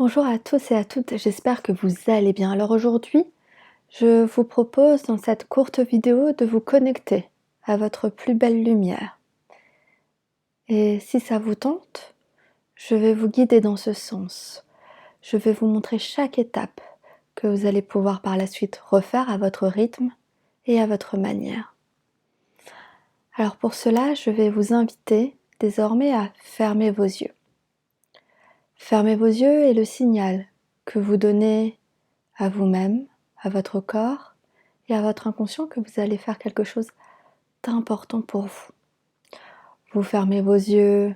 Bonjour à tous et à toutes, j'espère que vous allez bien. Alors aujourd'hui, je vous propose dans cette courte vidéo de vous connecter à votre plus belle lumière. Et si ça vous tente, je vais vous guider dans ce sens. Je vais vous montrer chaque étape que vous allez pouvoir par la suite refaire à votre rythme et à votre manière. Alors pour cela, je vais vous inviter désormais à fermer vos yeux. Fermer vos yeux est le signal que vous donnez à vous-même, à votre corps et à votre inconscient que vous allez faire quelque chose d'important pour vous. Vous fermez vos yeux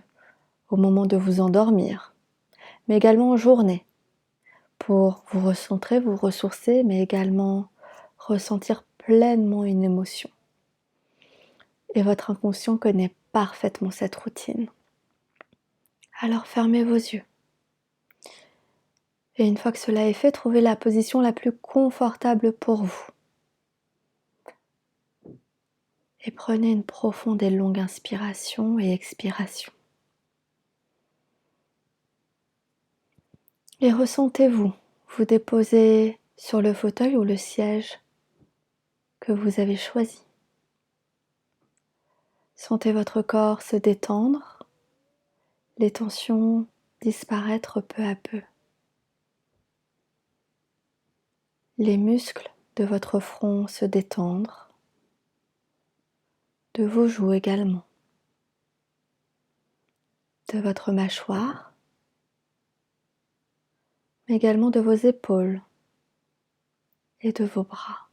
au moment de vous endormir, mais également en journée, pour vous recentrer, vous ressourcer, mais également ressentir pleinement une émotion. Et votre inconscient connaît parfaitement cette routine. Alors fermez vos yeux. Et une fois que cela est fait, trouvez la position la plus confortable pour vous. Et prenez une profonde et longue inspiration et expiration. Et ressentez-vous vous déposer sur le fauteuil ou le siège que vous avez choisi. Sentez votre corps se détendre, les tensions disparaître peu à peu. Les muscles de votre front se détendre, de vos joues également, de votre mâchoire, mais également de vos épaules et de vos bras.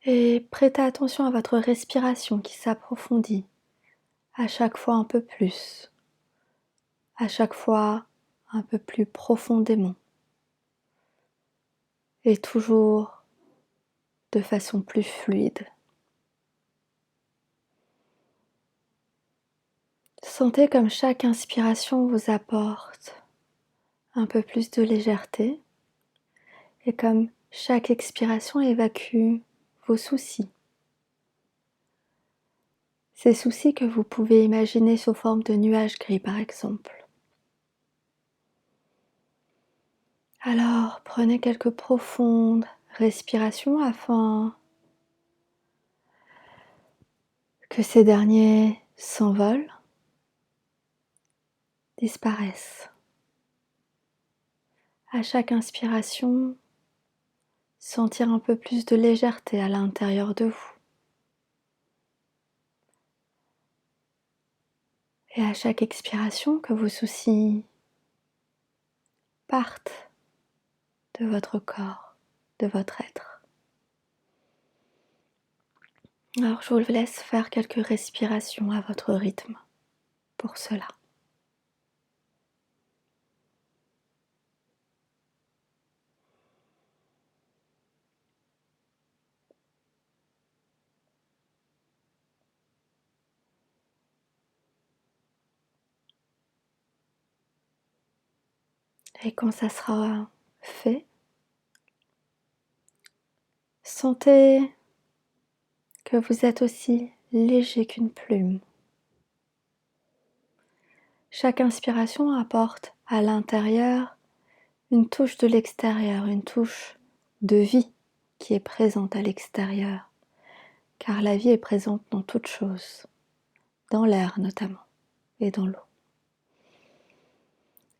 Et prêtez attention à votre respiration qui s'approfondit à chaque fois un peu plus, à chaque fois un peu plus profondément. Et toujours de façon plus fluide. Sentez comme chaque inspiration vous apporte un peu plus de légèreté et comme chaque expiration évacue vos soucis. Ces soucis que vous pouvez imaginer sous forme de nuages gris par exemple. Alors prenez quelques profondes respirations afin que ces derniers s'envolent, disparaissent. À chaque inspiration, sentir un peu plus de légèreté à l'intérieur de vous. Et à chaque expiration, que vos soucis partent de votre corps, de votre être. Alors je vous laisse faire quelques respirations à votre rythme pour cela. Et quand ça sera fait, sentez que vous êtes aussi léger qu'une plume. Chaque inspiration apporte à l'intérieur une touche de l'extérieur, une touche de vie qui est présente à l'extérieur, car la vie est présente dans toute chose, dans l'air notamment et dans l'eau.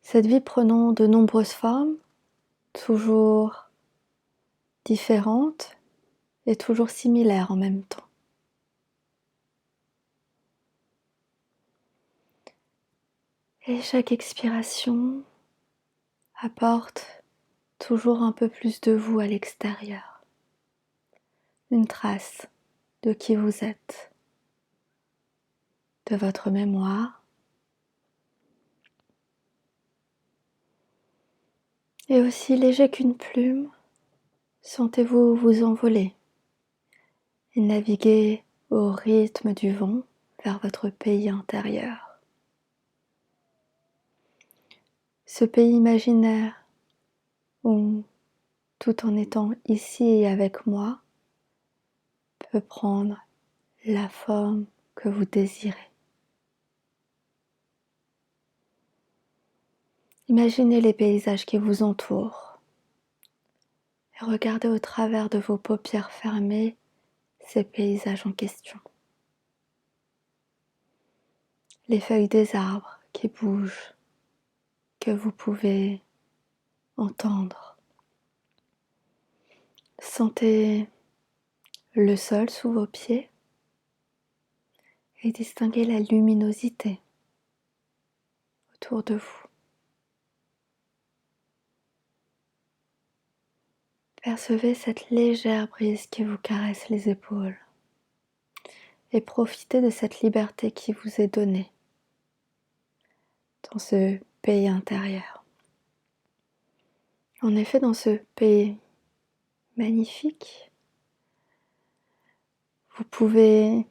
Cette vie prenant de nombreuses formes, toujours différentes et toujours similaires en même temps. Et chaque expiration apporte toujours un peu plus de vous à l'extérieur, une trace de qui vous êtes, de votre mémoire, et aussi léger qu'une plume, sentez-vous vous envoler et naviguer au rythme du vent vers votre pays intérieur. Ce pays imaginaire où, tout en étant ici et avec moi, peut prendre la forme que vous désirez. Imaginez les paysages qui vous entourent et regardez au travers de vos paupières fermées ces paysages en question. Les feuilles des arbres qui bougent, que vous pouvez entendre. Sentez le sol sous vos pieds et distinguez la luminosité autour de vous. Percevez cette légère brise qui vous caresse les épaules et profitez de cette liberté qui vous est donnée dans ce pays intérieur. En effet, dans ce pays magnifique, vous pouvez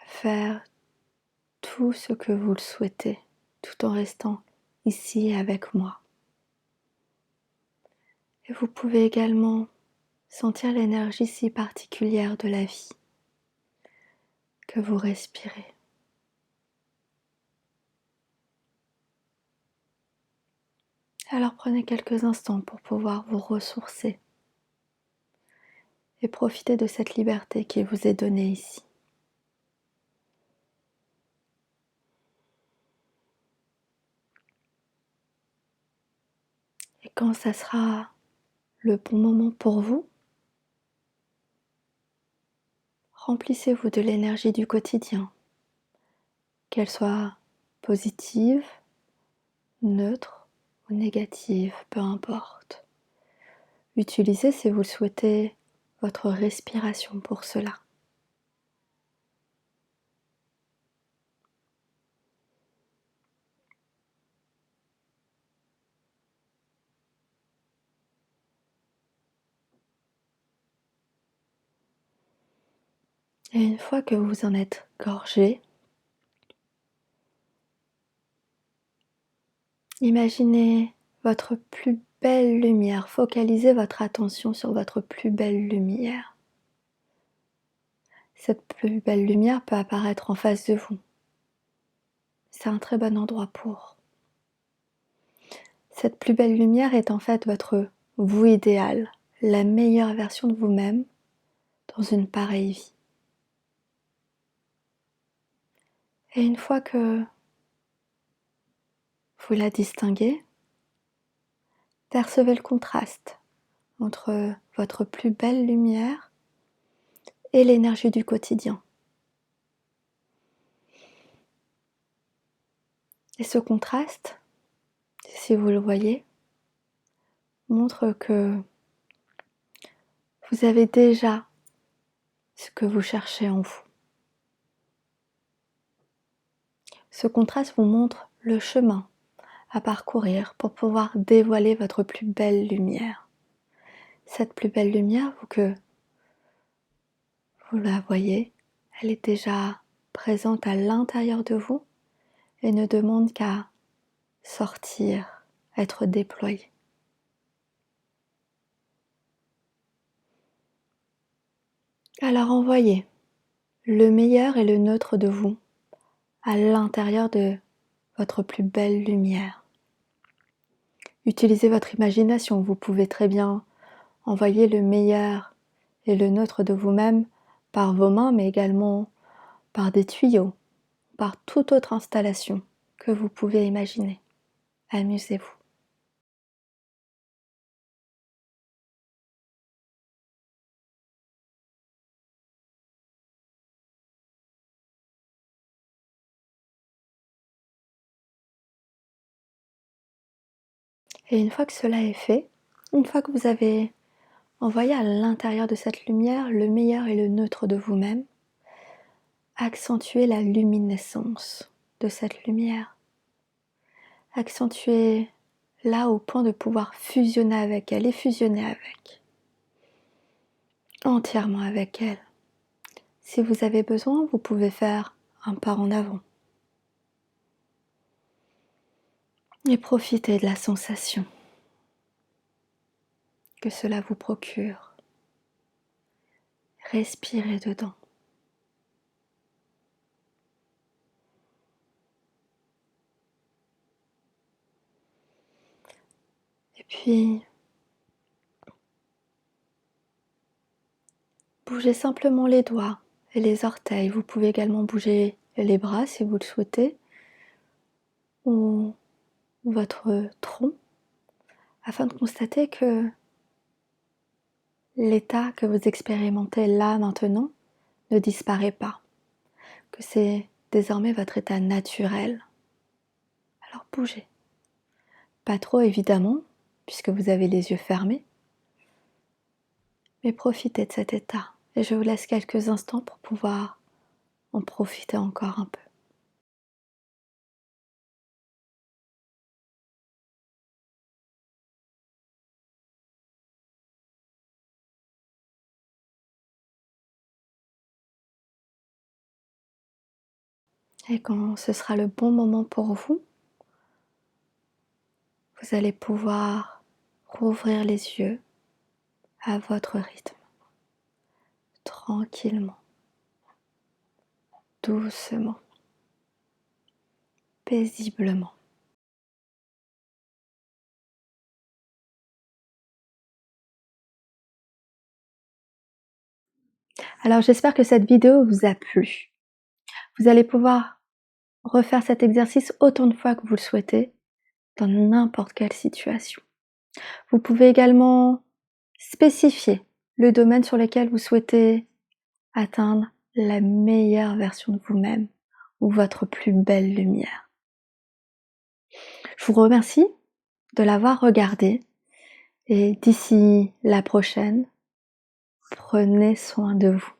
faire tout ce que vous le souhaitez tout en restant ici avec moi. Et vous pouvez également sentir l'énergie si particulière de la vie que vous respirez. Alors prenez quelques instants pour pouvoir vous ressourcer et profiter de cette liberté qui vous est donnée ici. Et quand ça sera le bon moment pour vous, remplissez-vous de l'énergie du quotidien, qu'elle soit positive, neutre ou négative, peu importe. Utilisez, si vous le souhaitez, votre respiration pour cela. Et une fois que vous en êtes gorgé, imaginez votre plus belle lumière, focalisez votre attention sur votre plus belle lumière. Cette plus belle lumière peut apparaître en face de vous. C'est un très bon endroit pour. Cette plus belle lumière est en fait votre vous idéal, la meilleure version de vous-même dans une pareille vie. Et une fois que vous la distinguez, percevez le contraste entre votre plus belle lumière et l'énergie du quotidien. Et ce contraste, si vous le voyez, montre que vous avez déjà ce que vous cherchez en vous. Ce contraste vous montre le chemin à parcourir pour pouvoir dévoiler votre plus belle lumière. Cette plus belle lumière, vous la voyez, elle est déjà présente à l'intérieur de vous et ne demande qu'à sortir, être déployée. Alors envoyez le meilleur et le neutre de vous à l'intérieur de votre plus belle lumière. Utilisez votre imagination, vous pouvez très bien envoyer le meilleur et le neutre de vous-même par vos mains, mais également par des tuyaux, par toute autre installation que vous pouvez imaginer. Amusez-vous. Et une fois que cela est fait, une fois que vous avez envoyé à l'intérieur de cette lumière le meilleur et le neutre de vous-même, accentuez la luminescence de cette lumière. Accentuez-la au point de pouvoir fusionner avec elle et fusionner avec. Entièrement avec elle. Si vous avez besoin, vous pouvez faire un pas en avant. Et profitez de la sensation que cela vous procure. Respirez dedans. Puis, bougez simplement les doigts et les orteils. Vous pouvez également bouger les bras si vous le souhaitez, ou votre tronc, afin de constater que l'état que vous expérimentez là maintenant ne disparaît pas, que c'est désormais votre état naturel. Alors bougez. Pas trop évidemment, puisque vous avez les yeux fermés, mais profitez de cet état. Et je vous laisse quelques instants pour pouvoir en profiter encore un peu. Et quand ce sera le bon moment pour vous, vous allez pouvoir rouvrir les yeux à votre rythme, tranquillement, doucement, paisiblement. Alors j'espère que cette vidéo vous a plu. Vous allez pouvoir refaire cet exercice autant de fois que vous le souhaitez, dans n'importe quelle situation. Vous pouvez également spécifier le domaine sur lequel vous souhaitez atteindre la meilleure version de vous-même ou votre plus belle lumière. Je vous remercie de l'avoir regardé et d'ici la prochaine, prenez soin de vous.